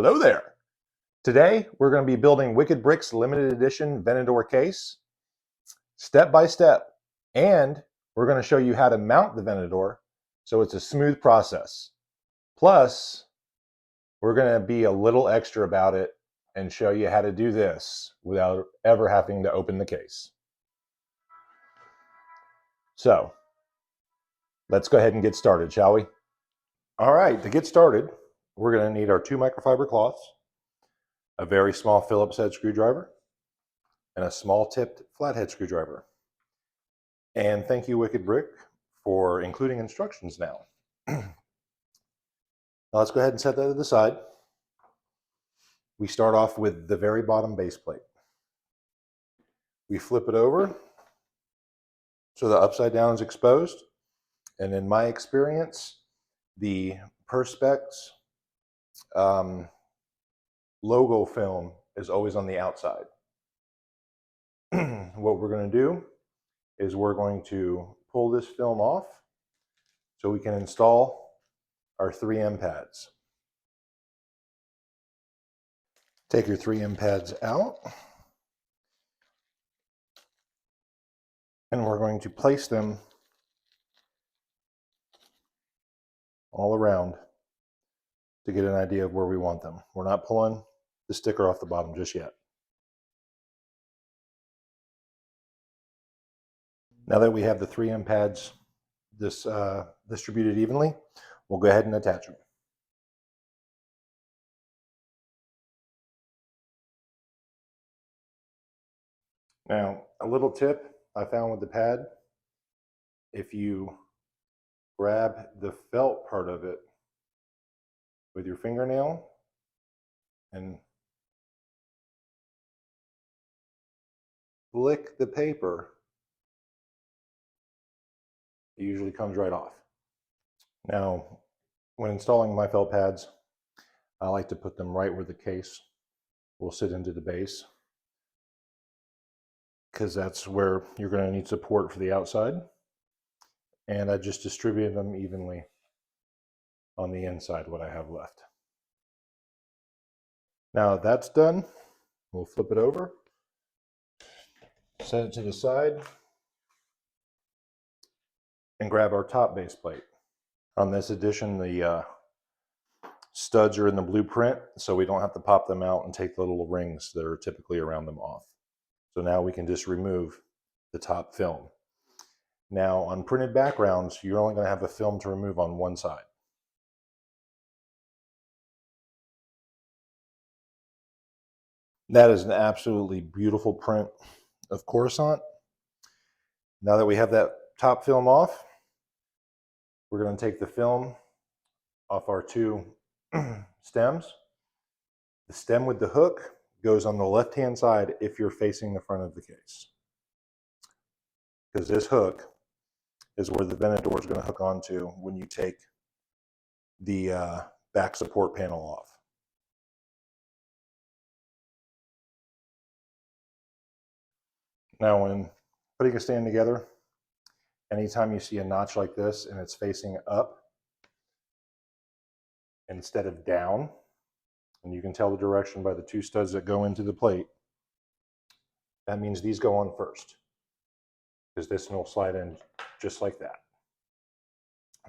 Hello there. Today we're going to be building Wicked Bricks limited edition Venator case step by step, and we're going to show you how to mount the Venator so it's a smooth process. Plus, we're going to be a little extra about it and show you how to do this without ever having to open the case. So, let's go ahead and get started, shall we? All right, to get started, we're going to need our 2 microfiber cloths, a very small Phillips head screwdriver, and a small tipped flathead screwdriver. And thank you, Wicked Brick, for including instructions now. Now let's go ahead and set that to the side. We start off with the very bottom base plate. We flip it over so the upside down is exposed. And in my experience, the Perspex logo film is always on the outside. What we're going to do is we're going to pull this film off so we can install our 3M pads. Take your 3M pads out, and we're going to place them all around to get an idea of where we want them. We're not pulling the sticker off the bottom just yet. Now that we have the 3M pads distributed evenly, we'll go ahead and attach them. Now, a little tip I found with the pad, if you grab the felt part of it with your fingernail and flick the paper, it usually comes right off. Now, when installing my felt pads, I like to put them right where the case will sit into the base, because that's where you're going to need support for the outside. And I just distributed them evenly on the inside, what I have left. Now that that's done, we'll flip it over, set it to the side, and grab our top base plate. On this edition, the studs are in the blueprint, so we don't have to pop them out and take the little rings that are typically around them off. So now we can just remove the top film. Now on printed backgrounds, you're only going to have a film to remove on one side. That is an absolutely beautiful print of Coruscant. Now that we have that top film off, we're going to take the film off our 2 stems. The stem with the hook goes on the left-hand side if you're facing the front of the case, because this hook is where the Venator is going to hook onto when you take the back support panel off. Now, when putting a stand together, anytime you see a notch like this and it's facing up instead of down, and you can tell the direction by the 2 studs that go into the plate, that means these go on first, because this one will slide in just like that.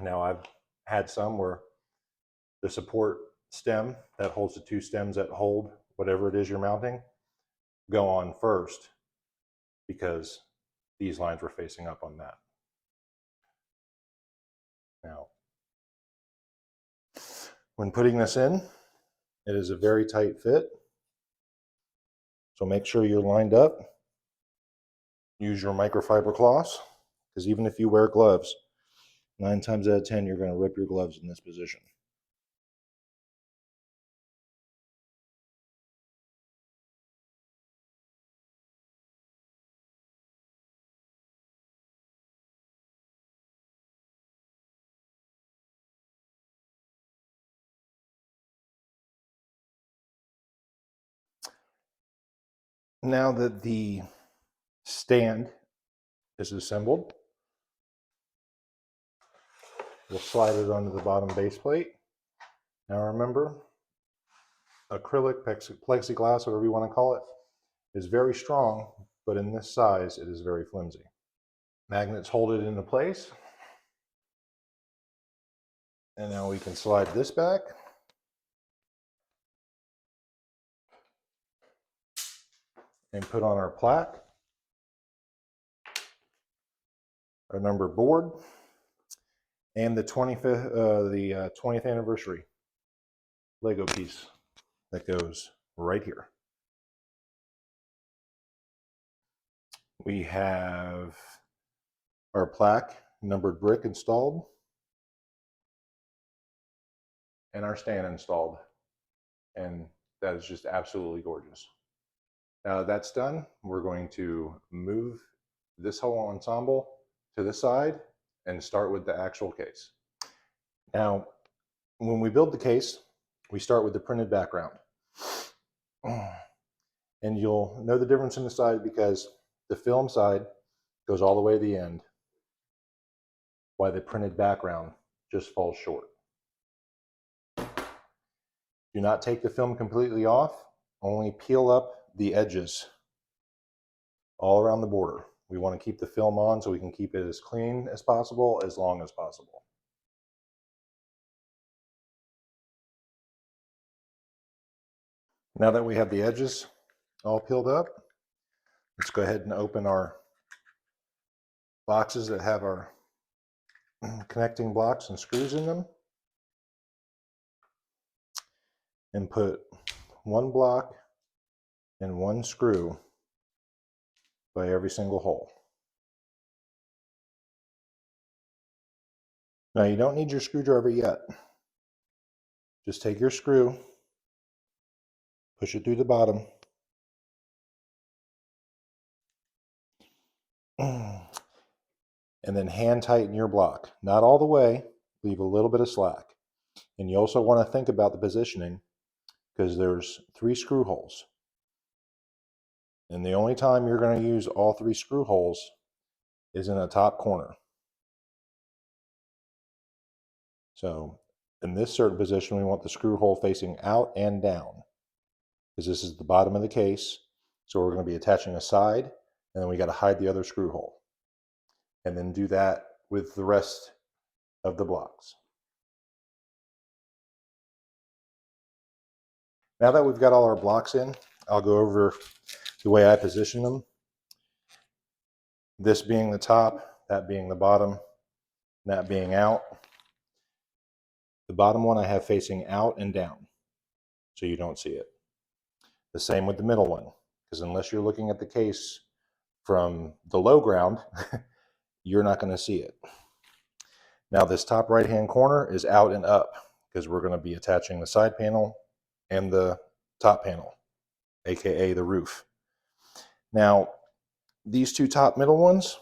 Now, I've had some where the support stem that holds the 2 stems that hold whatever it is you're mounting go on first, because these lines were facing up on that. Now, when putting this in, it is a very tight fit, so make sure you're lined up. Use your microfiber cloths, because even if you wear gloves, 9 times out of 10 you're going to rip your gloves in this position. Now that the stand is assembled, we'll slide it onto the bottom base plate. Now remember, acrylic, plexiglass, whatever you want to call it, is very strong, but in this size, it is very flimsy. Magnets hold it into place. And now we can slide this back. And put on our plaque, our numbered board, and the 20th anniversary Lego piece that goes right here. We have our plaque, numbered brick installed, and our stand installed. And that is just absolutely gorgeous. Now that that's done, we're going to move this whole ensemble to the side and start with the actual case. Now, when we build the case, we start with the printed background. And you'll know the difference in the side because the film side goes all the way to the end, while the printed background just falls short. Do not take the film completely off, only peel up the edges all around the border. We want to keep the film on so we can keep it as clean as possible, as long as possible. Now that we have the edges all peeled up, let's go ahead and open our boxes that have our connecting blocks and screws in them, and put one block and one screw by every single hole. Now you don't need your screwdriver yet. Just take your screw, push it through the bottom, and then hand tighten your block. Not all the way, leave a little bit of slack. And you also want to think about the positioning because there's 3 screw holes. And the only time you're going to use all 3 screw holes is in the top corner. So in this certain position, we want the screw hole facing out and down because this is the bottom of the case. So we're going to be attaching a side, and then we got to hide the other screw hole. And then do that with the rest of the blocks. Now that we've got all our blocks in, I'll go over the way I position them. This being the top, that being the bottom, that being out. The bottom one I have facing out and down, so you don't see it. The same with the middle one, because unless you're looking at the case from the low ground, you're not going to see it. Now this top right hand corner is out and up because we're going to be attaching the side panel and the top panel, aka the roof. Now these 2 top middle ones,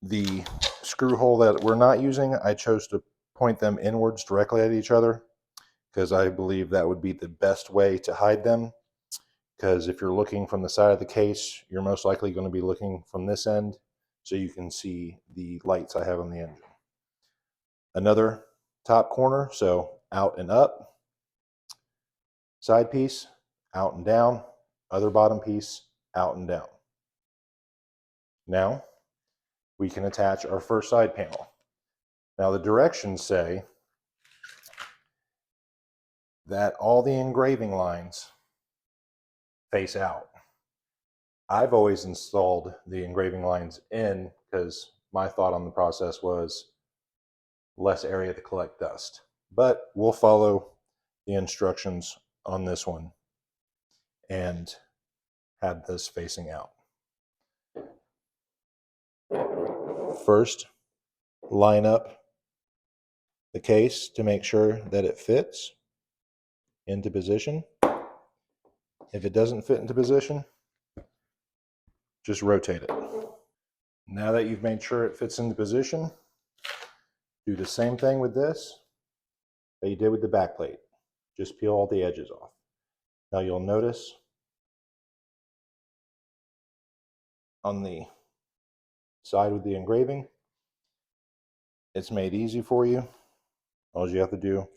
the screw hole that we're not using, I chose to point them inwards directly at each other because I believe that would be the best way to hide them. Because if you're looking from the side of the case, you're most likely going to be looking from this end so you can see the lights I have on the engine. Another top corner, so out and up. Side piece, out and down. Other bottom piece, out and down. Now we can attach our first side panel. Now the directions say that all the engraving lines face out. I've always installed the engraving lines in because my thought on the process was less area to collect dust. But we'll follow the instructions on this one and have this facing out. First, line up the case to make sure that it fits into position. If it doesn't fit into position, just rotate it. Now that you've made sure it fits into position, do the same thing with this that you did with the back plate. Just peel all the edges off. Now you'll notice on the side with the engraving, it's made easy for you. All you have to do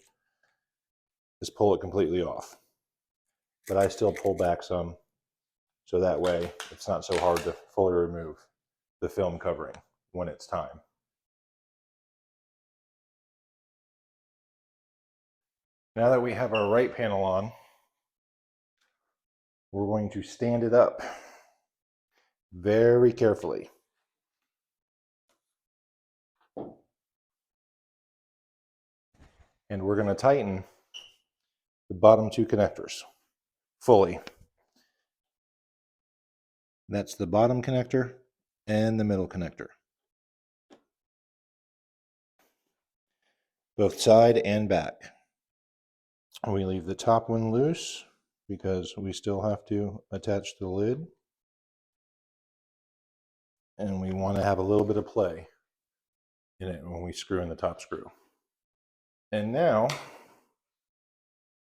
is pull it completely off. But I still pull back some, so that way it's not so hard to fully remove the film covering when it's time. Now that we have our right panel on, we're going to stand it up very carefully. And we're going to tighten the bottom two connectors fully. That's the bottom connector and the middle connector. Both side and back. We leave the top one loose because we still have to attach the lid. And we want to have a little bit of play in it when we screw in the top screw. And now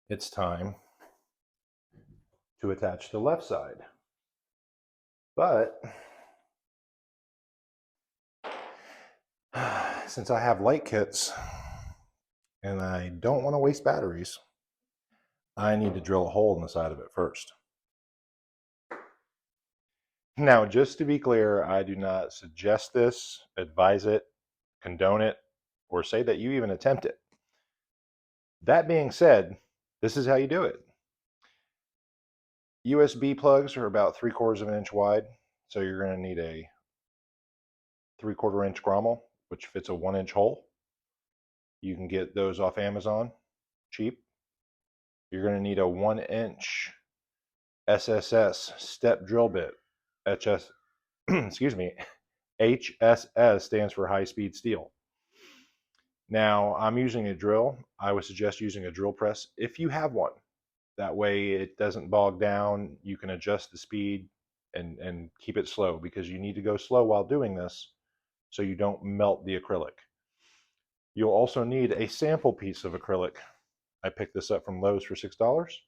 it's time to attach the left side. But since I have light kits and I don't want to waste batteries, I need to drill a hole in the side of it first. Now, just to be clear, I do not suggest this, advise it, condone it, or say that you even attempt it. That being said, this is how you do it. USB plugs are about 3/4 of an inch wide, so you're going to need a 3/4 inch grommel, which fits a 1 inch hole. You can get those off Amazon, cheap. You're going to need a 1 inch SSS step drill bit. Excuse me, HSS stands for high speed steel. Now, I'm using a drill. I would suggest using a drill press if you have one. That way it doesn't bog down. You can adjust the speed and keep it slow, because you need to go slow while doing this so you don't melt the acrylic. You'll also need a sample piece of acrylic. I picked this up from Lowe's for $6.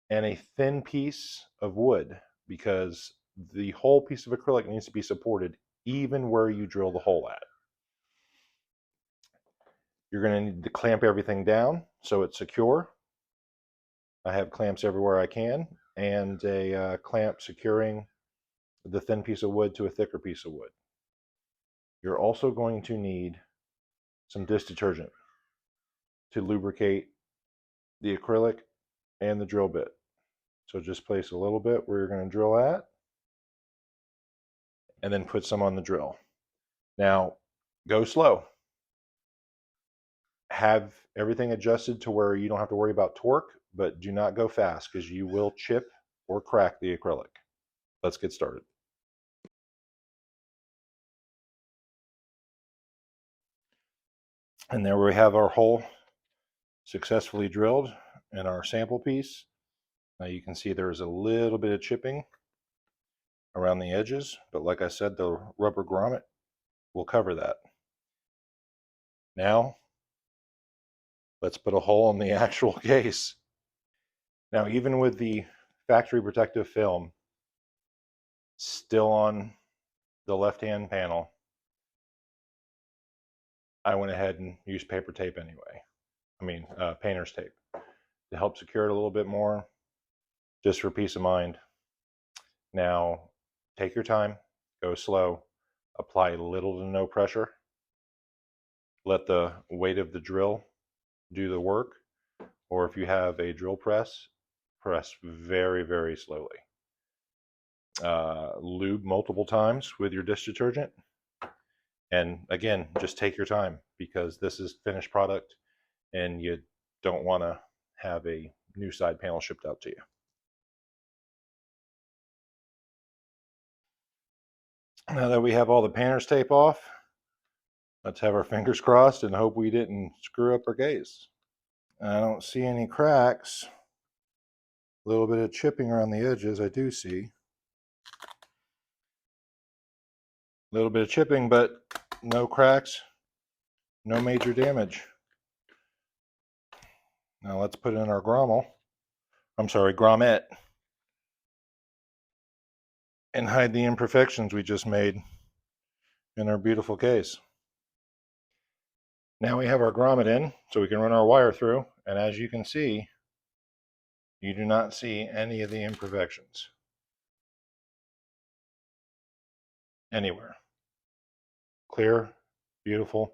And a thin piece of wood, because the whole piece of acrylic needs to be supported even where you drill the hole at. You're going to need to clamp everything down so it's secure. I have clamps everywhere I can, and a clamp securing the thin piece of wood to a thicker piece of wood. You're also going to need some dish detergent to lubricate the acrylic and the drill bit. So just place a little bit where you're going to drill at, and then put some on the drill. Now, go slow. Have everything adjusted to where you don't have to worry about torque, but do not go fast, because you will chip or crack the acrylic. Let's get started. And there we have our hole successfully drilled in our sample piece. Now you can see there's a little bit of chipping around the edges, but like I said, the rubber grommet will cover that. Now, let's put a hole in the actual case. Now, even with the factory protective film still on the left-hand panel, I went ahead and used paper tape anyway. Painter's tape, to help secure it a little bit more, just for peace of mind. Now, take your time, go slow, apply little to no pressure. Let the weight of the drill do the work, or if you have a drill press, press very, very slowly. Lube multiple times with your dish detergent. And again, just take your time, because this is finished product and you don't want to have a new side panel shipped out to you. Now that we have all the painter's tape off, let's have our fingers crossed and hope we didn't screw up our case. I don't see any cracks. A little bit of chipping around the edges, I do see. A little bit of chipping, but no cracks, no major damage. Now let's put in our grommet, and hide the imperfections we just made in our beautiful case. Now we have our grommet in, so we can run our wire through, and as you can see, You do not see any of the imperfections anywhere. Clear, beautiful.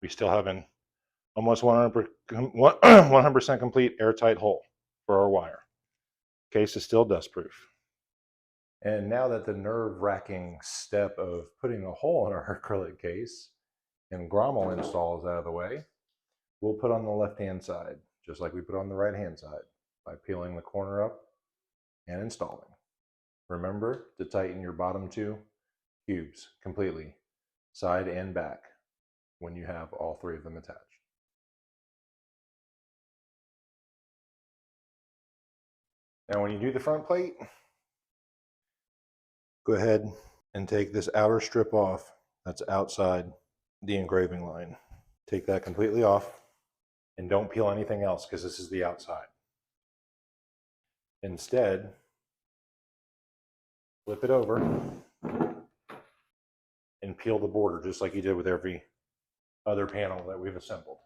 We still have an almost 100% complete airtight hole for our wire. Case is still dust proof. And now that the nerve-wracking step of putting a hole in our acrylic case and grommet install is out of the way, we'll put on the left-hand side, just like we put on the right-hand side, by peeling the corner up and installing. Remember to tighten your bottom two cubes completely, side and back, when you have all three of them attached. Now when you do the front plate, go ahead and take this outer strip off that's outside the engraving line. Take that completely off and don't peel anything else because this is the outside. Instead, flip it over and peel the border just like you did with every other panel that we've assembled.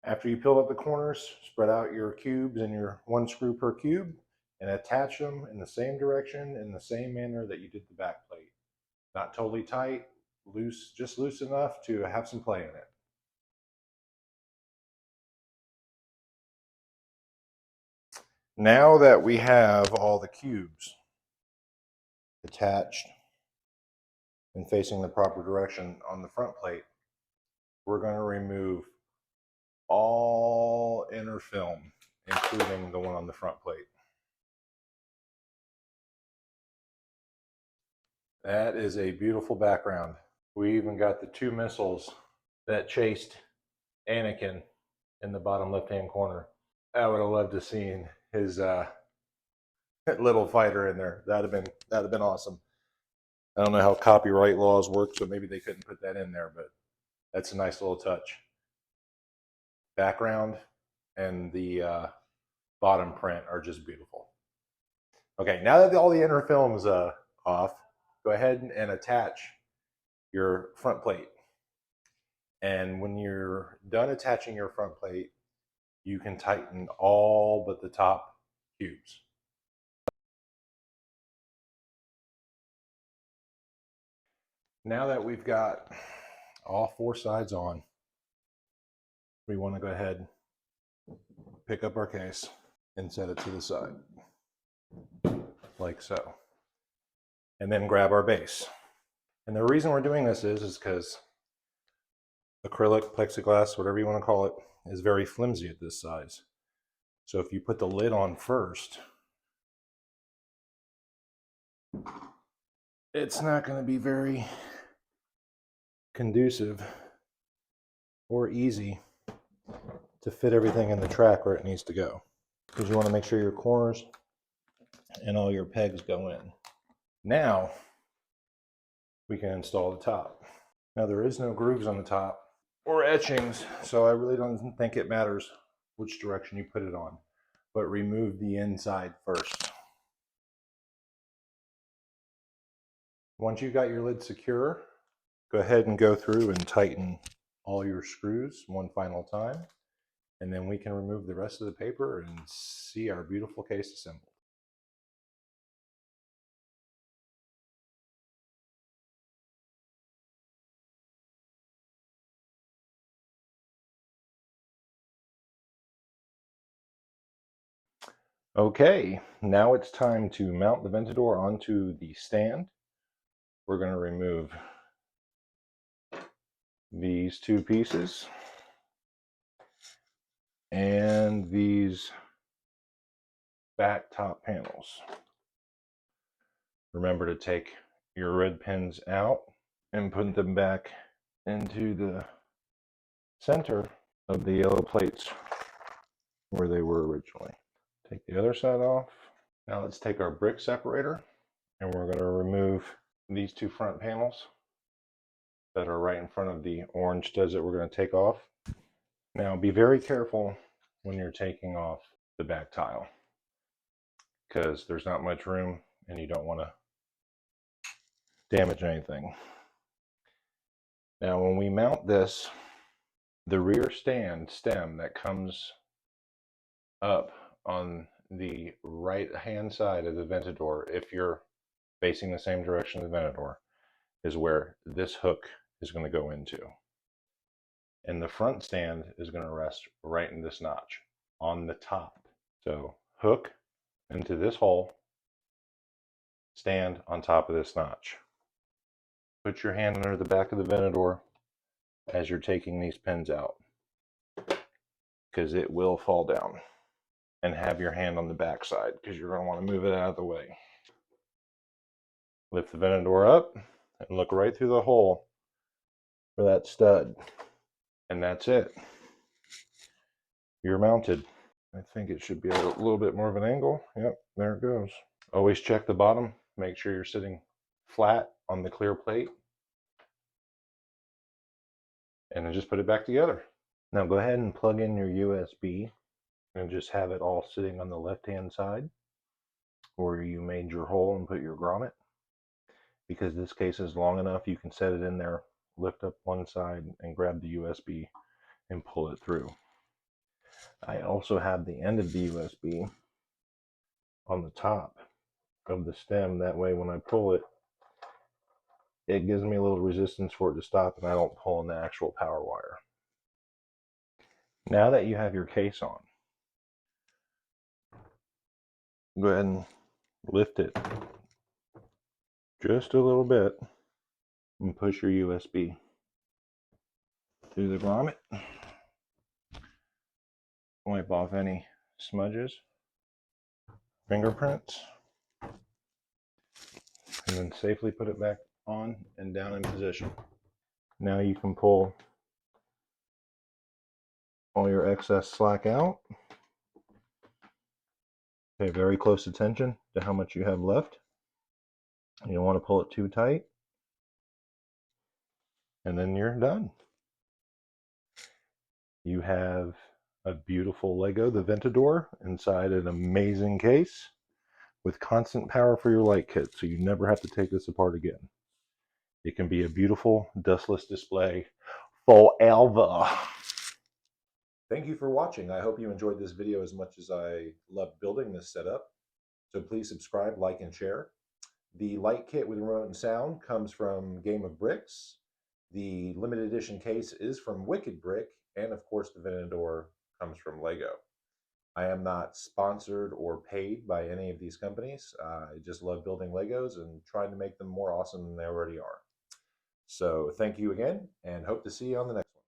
After you peel up the corners, spread out your cubes and your 1 screw per cube and attach them in the same direction in the same manner that you did the back plate. Not totally tight, loose, just loose enough to have some play in it. Now that we have all the cubes attached and facing the proper direction on the front plate, we're going to remove all inner film, including the one on the front plate. That is a beautiful background. We even got the 2 missiles that chased Anakin in the bottom left-hand corner. I would have loved to have seen his little fighter in there. That'd have been awesome. I don't know how copyright laws work, so maybe they couldn't put that in there, but that's a nice little touch. Background and the bottom print are just beautiful. Okay, now that all the inner film's off, go ahead and attach your front plate. And when you're done attaching your front plate, you can tighten all but the top cubes. Now that we've got all 4 sides on, we want to go ahead, pick up our case, and set it to the side, like so. And then grab our base. And the reason we're doing this is because acrylic, plexiglass, whatever you want to call it, is very flimsy at this size. So if you put the lid on first, it's not going to be very conducive or easy to fit everything in the track where it needs to go, because you want to make sure your corners and all your pegs go in. Now we can install the top. Now there is no grooves on the top or etchings, so I really don't think it matters which direction you put it on, but remove the inside first. Once you've got your lid secure, go ahead and go through and tighten all your screws one final time, and then we can remove the rest of the paper and see our beautiful case assembled. Okay, now it's time to mount the Venator onto the stand. We're going to remove these 2 pieces and these back top panels. Remember to take your red pins out and put them back into the center of the yellow plates where they were originally. Take the other side off. Now let's take our brick separator and we're going to remove these 2 front panels that are right in front of the orange studs that we're going to take off. Now be very careful when you're taking off the back tile, because there's not much room and you don't want to damage anything. Now when we mount this, The rear stem that comes up on the right hand side of the Venator, if you're facing the same direction of the Venator, is where this hook is going to go into. And the front stand is going to rest right in this notch on the top. So hook into this hole, stand on top of this notch. Put your hand under the back of the Venator as you're taking these pins out, because it will fall down. And have your hand on the back side, because you're going to want to move it out of the way. Lift the Venator up and look right through the hole for that stud. And that's it. You're mounted. I think it should be at a little bit more of an angle. Yep, there it goes. Always check the bottom. Make sure you're sitting flat on the clear plate. And then just put it back together. Now go ahead and plug in your USB and just have it all sitting on the left-hand side where you made your hole and put your grommet. Because this case is long enough, you can set it in there, lift up one side and grab the USB and pull it through. I also have the end of the USB on the top of the stem. That way when I pull it, it gives me a little resistance for it to stop and I don't pull on the actual power wire. Now that you have your case on, go ahead and lift it just a little bit and push your USB through the grommet. Wipe off any smudges, fingerprints, and then safely put it back on and down in position. Now you can pull all your excess slack out. Pay very close attention to how much you have left. You don't want to pull it too tight. And then you're done. You have a beautiful Lego, the Venator, inside an amazing case with constant power for your light kit, so you never have to take this apart again. It can be a beautiful dustless display forever. Thank you for watching. I hope you enjoyed this video as much as I loved building this setup. So please subscribe, like, and share. The light kit with remote and sound comes from Game of Bricks. The limited edition case is from Wicked Brick, and of course the Venator comes from Lego. I am not sponsored or paid by any of these companies. I just love building Legos and trying to make them more awesome than they already are. So thank you again, and hope to see you on the next one.